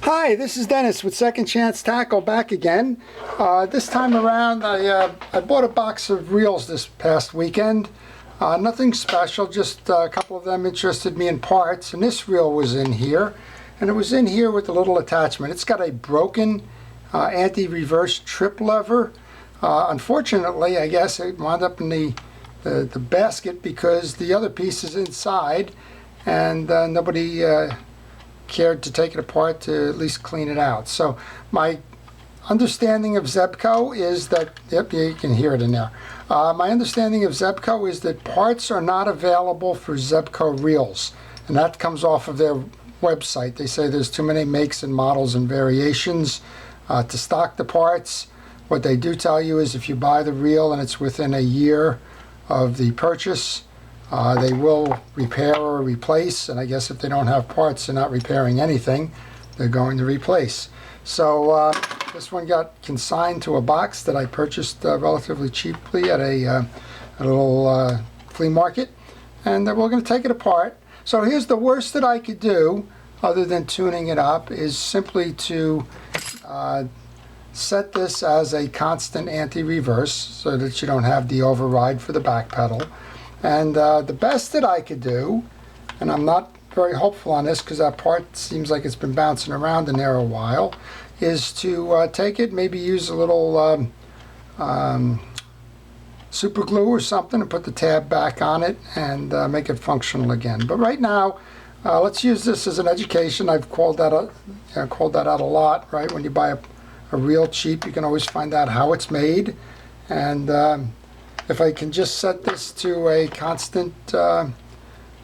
Hi, this is Dennis with Second Chance Tackle back again. This time around I bought a box of reels this past weekend. Nothing special, just a couple of them interested me in parts, and this reel was in here. And it was in here with a little attachment. It's got a broken anti-reverse trip lever. Unfortunately, I guess it wound up in the basket because the other piece is inside, and nobody cared to take it apart to at least clean it out. So my understanding of Zebco is that, yep, you can hear it in there. My understanding of Zebco is that parts are not available for Zebco reels, and that comes off of their website. They say there's too many makes and models and variations to stock the parts. What they do tell you is if you buy the reel and it's within a year of the purchase, they will repair or replace, and I guess if they don't have parts, they're not repairing anything, they're going to replace. So this one got consigned to a box that I purchased relatively cheaply at a little flea market, and we're going to take it apart. So here's the worst that I could do, other than tuning it up, is simply to set this as a constant anti-reverse so that you don't have the override for the back pedal. And the best that I could do, and I'm not very hopeful on this because that part seems like it's been bouncing around in there a while, is to take it, maybe use a little super glue or something and put the tab back on it and make it functional again. But right now, let's use this as an education. I've called that out a lot, right? When you buy a reel cheap, you can always find out how it's made. And if I can just set this to a constant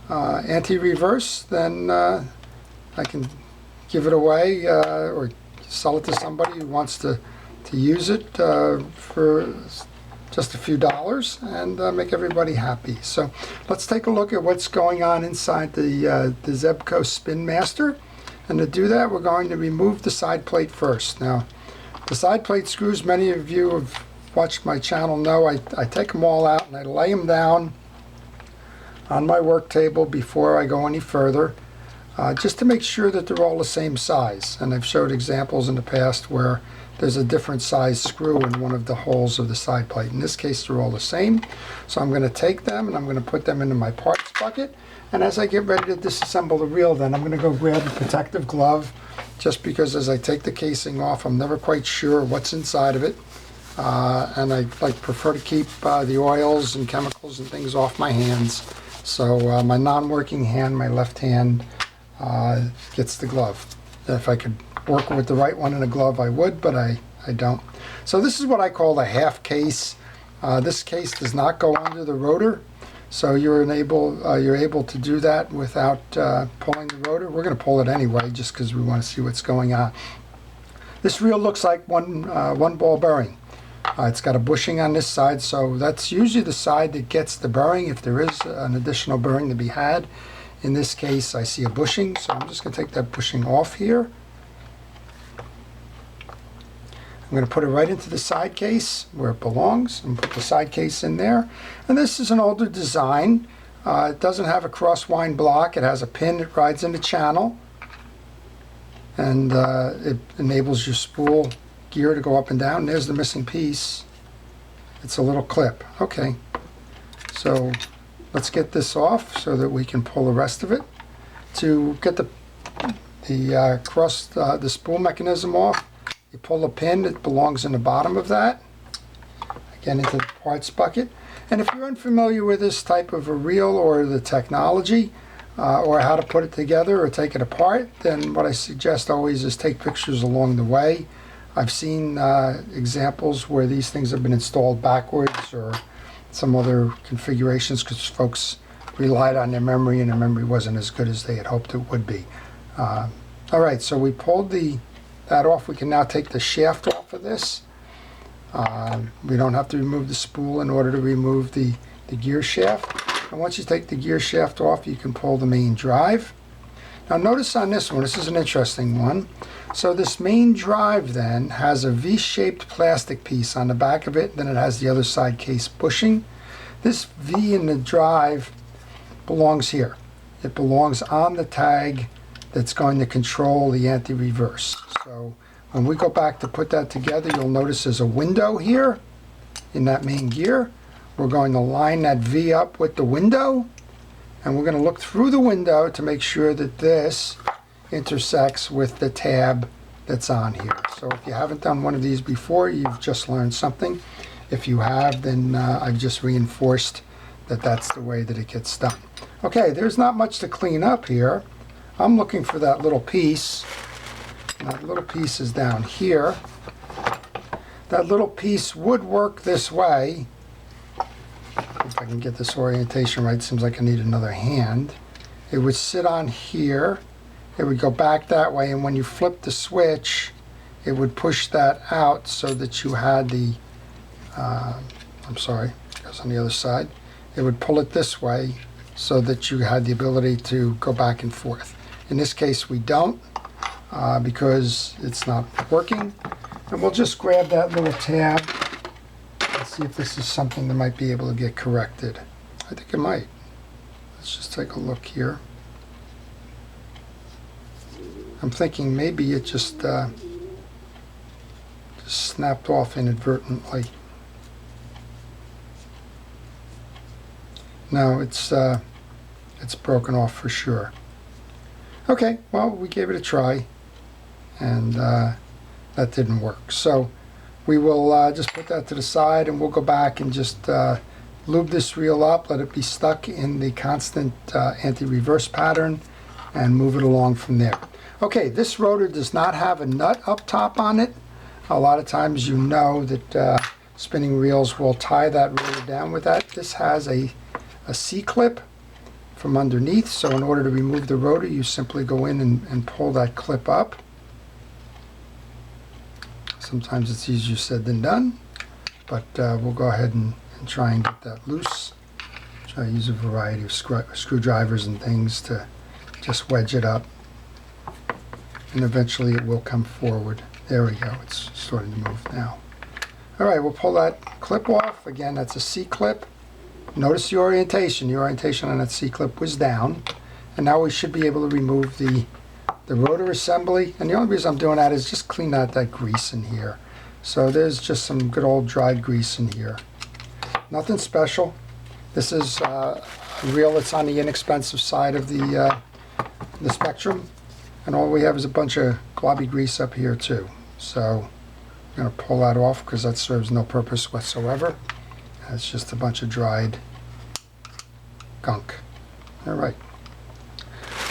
anti-reverse, then I can give it away or sell it to somebody who wants to use it for just a few dollars and make everybody happy. So let's take a look at what's going on inside the Zebco Spinmaster. And to do that, we're going to remove the side plate first. Now, the side plate screws, many of you have watched my channel know, I take them all out and I lay them down on my work table before I go any further, just to make sure that they're all the same size. And I've showed examples in the past where there's a different size screw in one of the holes of the side plate. In this case, they're all the same. So I'm going to take them and I'm going to put them into my parts bucket. And as I get ready to disassemble the reel, then I'm going to go grab a protective glove, just because as I take the casing off, I'm never quite sure what's inside of it. And I prefer to keep the oils and chemicals and things off my hands. So my non-working hand, my left hand, gets the glove. If I could work with the right one in a glove, I would, but I don't. So this is what I call a half case. This case does not go under the rotor, so you're able to do that without pulling the rotor. We're going to pull it anyway, just because we want to see what's going on. This reel looks like one ball bearing. It's got a bushing on this side, so that's usually the side that gets the bearing if there is an additional bearing to be had. In this case, I see a bushing, so I'm just going to take that bushing off here. I'm going to put it right into the side case where it belongs and put the side case in there. And this is an older design. It doesn't have a cross-wind block. It has a pin that rides in the channel, and it enables your spool gear to go up and down. There's the missing piece. It's a little clip. Okay, so let's get this off so that we can pull the rest of it. To get the spool mechanism off, you pull the pin that belongs in the bottom of that, again into the parts bucket. And if you're unfamiliar with this type of a reel or the technology, or how to put it together or take it apart, then what I suggest always is take pictures along the way. I've seen examples where these things have been installed backwards or some other configurations because folks relied on their memory and their memory wasn't as good as they had hoped it would be. Alright, so we pulled that off. We can now take the shaft off of this. We don't have to remove the spool in order to remove the gear shaft. And once you take the gear shaft off, you can pull the main drive. Now notice on this one, this is an interesting one. So this main drive then has a V-shaped plastic piece on the back of it, then it has the other side case bushing. This V in the drive belongs here. It belongs on the tag that's going to control the anti-reverse. So when we go back to put that together, you'll notice there's a window here in that main gear. We're going to line that V up with the window, and we're going to look through the window to make sure that this intersects with the tab that's on here. So if you haven't done one of these before, you've just learned something. If you have, then I've just reinforced that that's the way that it gets done. Okay, there's not much to clean up here. I'm looking for that little piece. That little piece is down here. That little piece would work this way. If I can get this orientation right, seems like I need another hand. It would sit on here. It would go back that way, and when you flip the switch, it would push that out so that you had the, I'm sorry, it goes on the other side. It would pull it this way so that you had the ability to go back and forth. In this case, we don't because it's not working. And we'll just grab that little tab and see if this is something that might be able to get corrected. I think it might. Let's just take a look here. I'm thinking maybe it just snapped off inadvertently. No, it's broken off for sure. Okay, well, we gave it a try, and that didn't work. So we will just put that to the side, and we'll go back and just lube this reel up, let it be stuck in the constant anti-reverse pattern, and move it along from there. Okay, this rotor does not have a nut up top on it. A lot of times you know that spinning reels will tie that rotor down with that. This has a C-clip from underneath, so in order to remove the rotor, you simply go in and pull that clip up. Sometimes it's easier said than done, but we'll go ahead and try and get that loose. Try to use a variety of screwdrivers and things to just wedge it up, and eventually it will come forward. There we go, it's starting to move now. All right, we'll pull that clip off. Again, that's a C-clip. Notice the orientation. The orientation on that C-clip was down, and now we should be able to remove the rotor assembly. And the only reason I'm doing that is just clean out that grease in here. So there's just some good old dried grease in here. Nothing special. This is a reel that's on the inexpensive side of the spectrum, and all we have is a bunch of globby grease up here too. So I'm going to pull that off because that serves no purpose whatsoever. It's just a bunch of dried gunk. All right.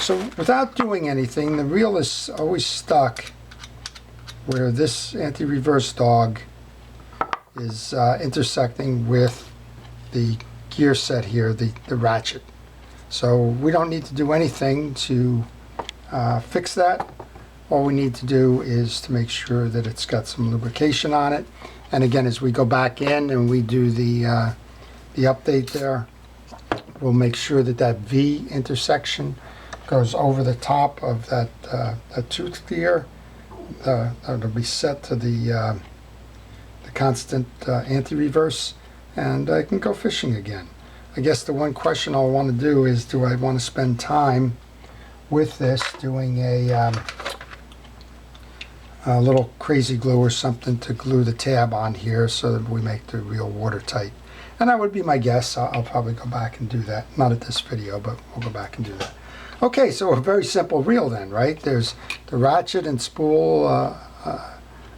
So without doing anything, the reel is always stuck where this anti-reverse dog is intersecting with the gear set here, the ratchet. So we don't need to do anything to fix that. All we need to do is to make sure that it's got some lubrication on it. And again, as we go back in and we do the update there, we'll make sure that that V intersection goes over the top of that tooth gear. It'll be set to the constant anti-reverse, and I can go fishing again. I guess the one question I'll want to do is, do I want to spend time with this doing a little crazy glue or something to glue the tab on here so that we make the reel watertight? And that would be my guess. I'll probably go back and do that. Not at this video, but we'll go back and do that. Okay, so a very simple reel then, right? There's the ratchet and spool,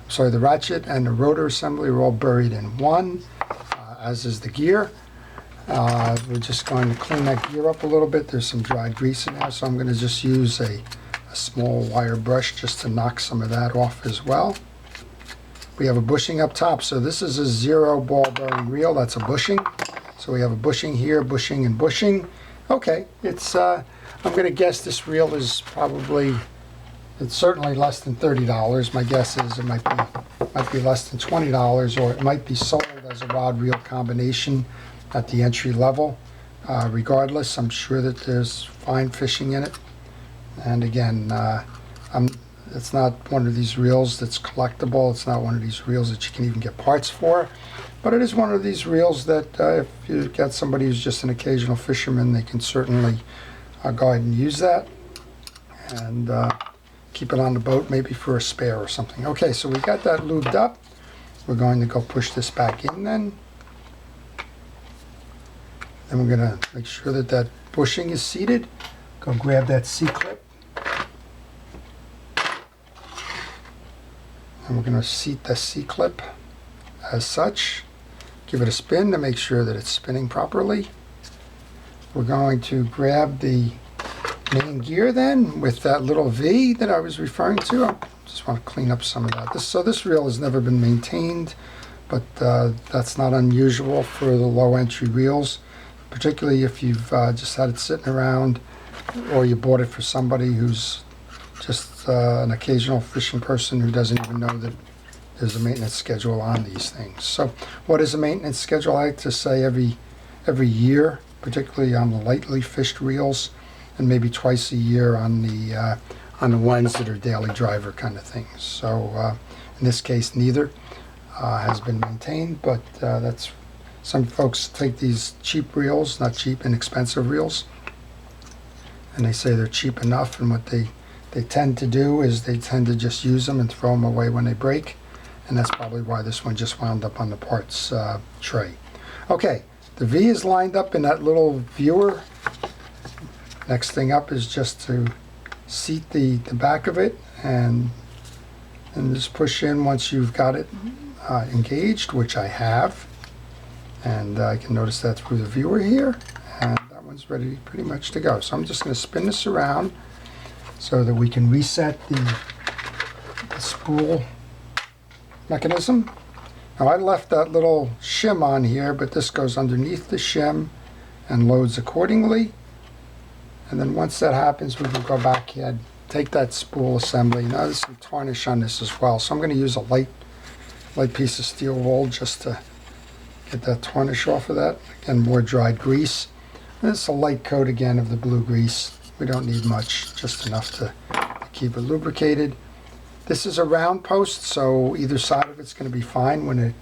the ratchet and the rotor assembly are all buried in one, as is the gear. We're just going to clean that gear up a little bit. There's some dried grease in there, so I'm going to just use a small wire brush just to knock some of that off as well. We have a bushing up top, so this is a 0 ball bearing reel. That's a bushing. So we have a bushing here, bushing and bushing. Okay, it's I'm going to guess this reel is probably, it's certainly less than $30. My guess is it might be less than $20, or it might be sold as a rod reel combination at the entry level. Regardless, I'm sure that there's fine fishing in it. And again, it's not one of these reels that's collectible. It's not one of these reels that you can even get parts for. But it is one of these reels that if you get somebody who's just an occasional fisherman, they can certainly go ahead and use that. and keep it on the boat maybe for a spare or something. Okay, so we got that lubed up. We're going to go push this back in then. Then we're going to make sure that that bushing is seated. Go grab that C-clip. And we're going to seat the C-clip as such. Give it a spin to make sure that it's spinning properly. We're going to grab the main gear then with that little V that I was referring to. I just want to clean up some of that. So this reel has never been maintained, but that's not unusual for the low entry reels, particularly if you've just had it sitting around or you bought it for somebody who's just an occasional fishing person who doesn't even know that there's a maintenance schedule on these things. So what is a maintenance schedule? I like to say every year, particularly on the lightly fished reels, and maybe twice a year on the ones that are daily driver kind of things. So in this case, neither has been maintained, but that's some folks take these cheap reels, not cheap, inexpensive reels, and they say they're cheap enough, and what they tend to do is they tend to just use them and throw them away when they break, and that's probably why this one just wound up on the parts tray. Okay, the V is lined up in that little viewer. Next thing up is just to seat the back of it and just push in once you've got it engaged, which I have. And I can notice that through the viewer here, and that one's ready pretty much to go. So I'm just going to spin this around so that we can reset the spool mechanism. Now I left that little shim on here, but this goes underneath the shim and loads accordingly. And then once that happens, we can go back here, take that spool assembly. Now there's some tarnish on this as well, so I'm going to use a light piece of steel wool just to get that tarnish off of that. Again, more dried grease. And it's a light coat again of the blue grease. We don't need much, just enough to keep it lubricated. This is a round post, so either side of it's going to be fine when it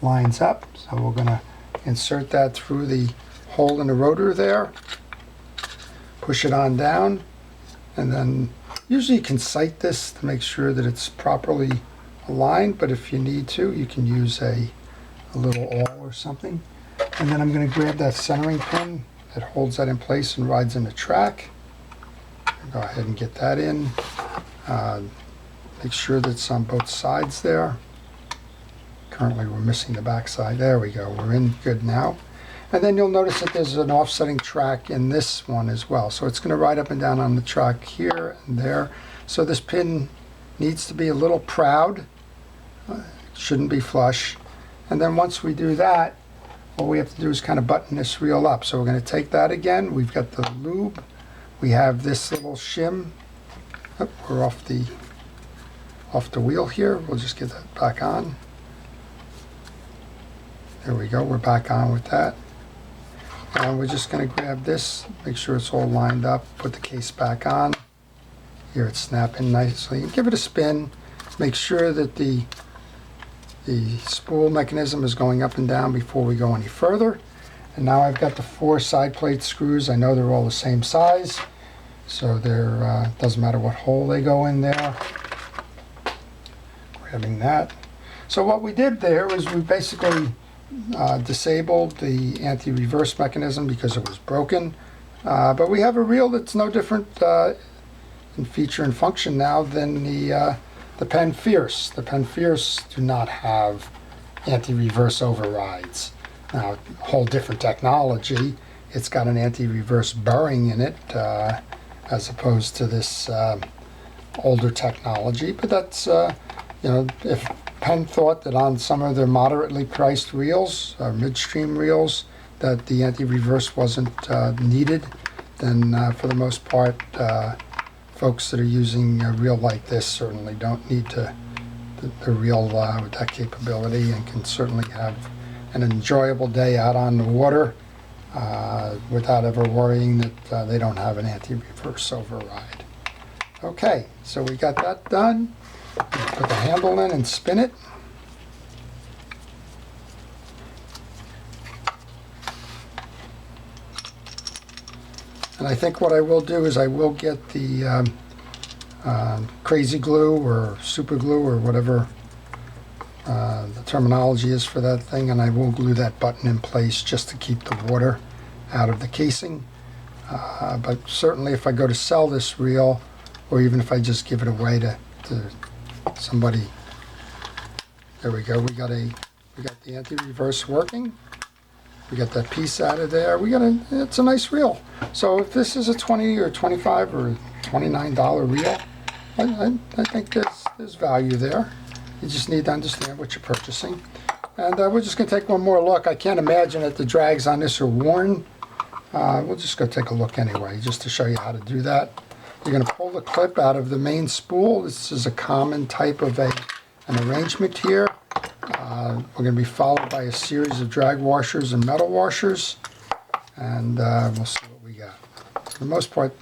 lines up. So we're going to insert that through the hole in the rotor there. Push it on down, and then usually you can sight this to make sure that it's properly aligned, but if you need to, you can use a little awl or something. And then I'm going to grab that centering pin that holds that in place and rides in the track. Go ahead and get that in. Make sure that it's on both sides there. Currently we're missing the back side. There we go, we're in good now. And then you'll notice that there's an offsetting track in this one as well. So it's going to ride up and down on the track here and there. So this pin needs to be a little proud. It shouldn't be flush. And then once we do that, all we have to do is kind of button this reel up. So we're going to take that again. We've got the lube. We have this little shim. Oh, we're off the wheel here. We'll just get that back on. There we go. We're back on with that. And we're just going to grab this, make sure it's all lined up, put the case back on. Here it's snapping nicely. Give it a spin. Make sure that the spool mechanism is going up and down before we go any further. And now I've got the 4 side plate screws. I know they're all the same size, so there doesn't matter what hole they go in there. Grabbing that. So what we did there is we basically disabled the anti-reverse mechanism because it was broken, but we have a reel that's no different in feature and function now than the Penn Fierce. The Penn Fierce do not have anti-reverse overrides. Now, a whole different technology. It's got an anti-reverse bearing in it as opposed to this older technology, but that's you know, if Penn thought that on some of their moderately priced reels, or midstream reels, that the anti-reverse wasn't needed, then for the most part, folks that are using a reel like this certainly don't need the reel with that capability, and can certainly have an enjoyable day out on the water without ever worrying that they don't have an anti-reverse override. Okay, so we got that done. Put the handle in and spin it. And I think what I will do is I will get the crazy glue or super glue or whatever the terminology is for that thing, and I will glue that button in place just to keep the water out of the casing. But certainly if I go to sell this reel, or even if I just give it away to somebody, there we go. We got the anti-reverse working. We got that piece out of there. It's a nice reel. So if this is a $20 or $25 or $29 reel, I think there's value there. You just need to understand what you're purchasing. And we're just going to take one more look. I can't imagine that the drags on this are worn. We'll just go take a look anyway, just to show you how to do that. You're going to pull the clip out of the main spool. This is a common type of an arrangement here. We're going to be followed by a series of drag washers and metal washers, and we'll see what we got. For the most part,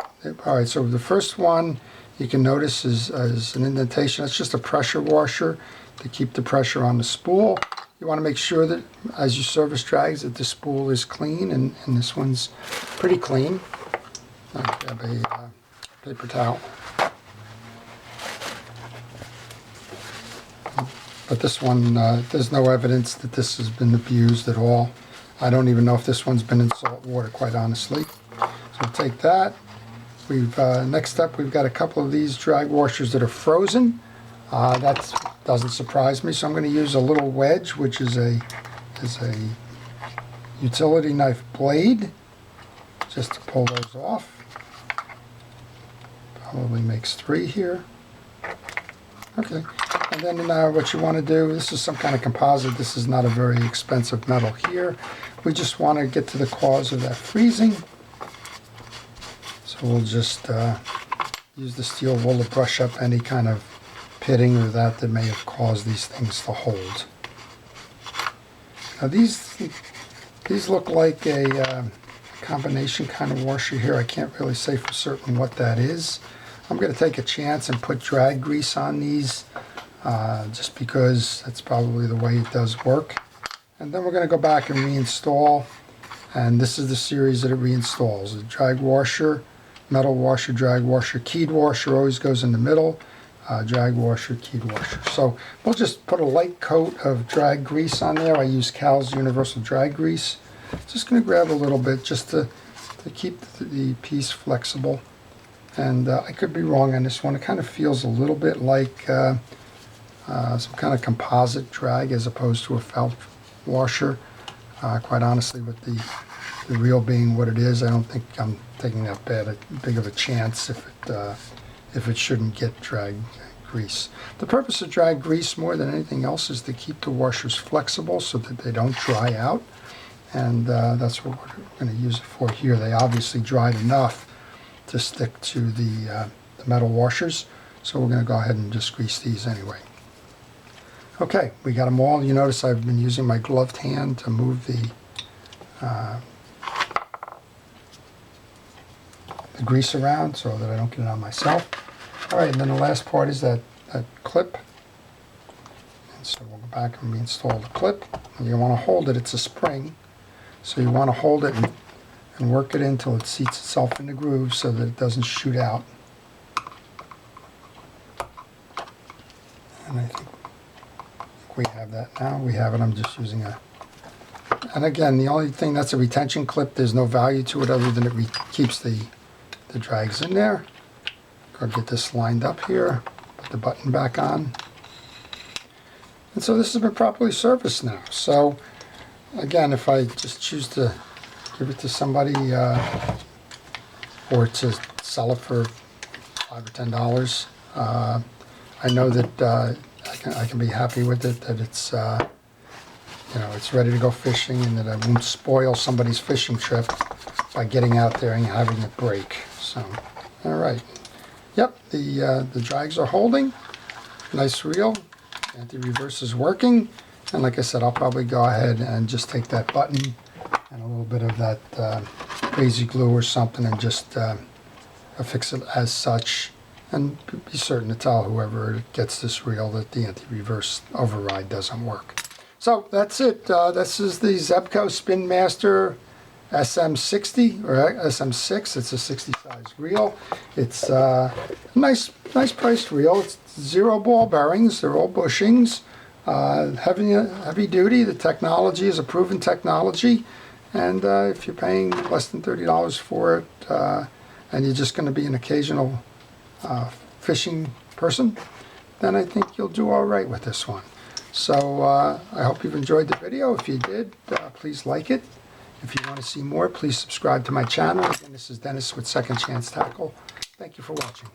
all right, so the first one you can notice is an indentation. It's just a pressure washer to keep the pressure on the spool. You want to make sure that as you service drags that the spool is clean, and this one's pretty clean. I'll grab a paper towel. But this one, there's no evidence that this has been abused at all. I don't even know if this one's been in salt water, quite honestly. So we'll take that. Next up, we've got a couple of these drag washers that are frozen. That doesn't surprise me, so I'm going to use a little wedge, which is a utility knife blade, just to pull those off. Probably makes 3 here. Okay, and then what you want to do, this is some kind of composite. This is not a very expensive metal here. We just want to get to the cause of that freezing. So we'll just use the steel wool to brush up any kind of pitting or that may have caused these things to hold. Now these look like a combination kind of washer here. I can't really say for certain what that is. I'm going to take a chance and put drag grease on these just because that's probably the way it does work. And then we're going to go back and reinstall, and this is the series that it reinstalls. A drag washer, metal washer, drag washer, keyed washer always goes in the middle, drag washer, keyed washer. So we'll just put a light coat of drag grease on there. I use Cal's Universal Drag Grease. Just going to grab a little bit just to keep the piece flexible. And I could be wrong on this one. It kind of feels a little bit like some kind of composite drag as opposed to a felt washer. Quite honestly, with the reel being what it is, I don't think I'm taking that big of a chance if it shouldn't get drag grease. The purpose of drag grease more than anything else is to keep the washers flexible so that they don't dry out, and that's what we're going to use it for here. They obviously dried enough to stick to the metal washers, so we're going to go ahead and just grease these anyway. Okay, we got them all. You notice I've been using my gloved hand to move the grease around so that I don't get it on myself. All right, and then the last part is that clip. And so we'll go back and reinstall the clip. And you want to hold it. It's a spring, so you want to hold it and work it in until it seats itself in the groove so that it doesn't shoot out. And I think we have that now. We have it. I'm just using and again, the only thing that's a retention clip, there's no value to it other than it keeps the drags in there. Go get this lined up here, put the button back on. And so this has been properly serviced now. So again, if I just choose to give it to somebody or to sell it for $5 or $10, I know that I can be happy with it, that it's it's ready to go fishing, and that I won't spoil somebody's fishing trip by getting out there and having it break. So, all right. Yep, the drags are holding. Nice reel. Anti-reverse is working. And like I said, I'll probably go ahead and just take that button and a little bit of that crazy glue or something and just affix it as such, and be certain to tell whoever gets this reel that the anti-reverse override doesn't work. So that's it. This is the Zebco Spinmaster SM60 or SM6. It's a 60 size reel. It's a nice priced reel. It's 0 ball bearings. They're all bushings. Heavy duty. The technology is a proven technology. And if you're paying less than $30 for it, and you're just going to be an occasional fishing person, then I think you'll do all right with this one. So I hope you've enjoyed the video. If you did, please like it. If you want to see more, please subscribe to my channel. Again, this is Dennis with Second Chance Tackle. Thank you for watching.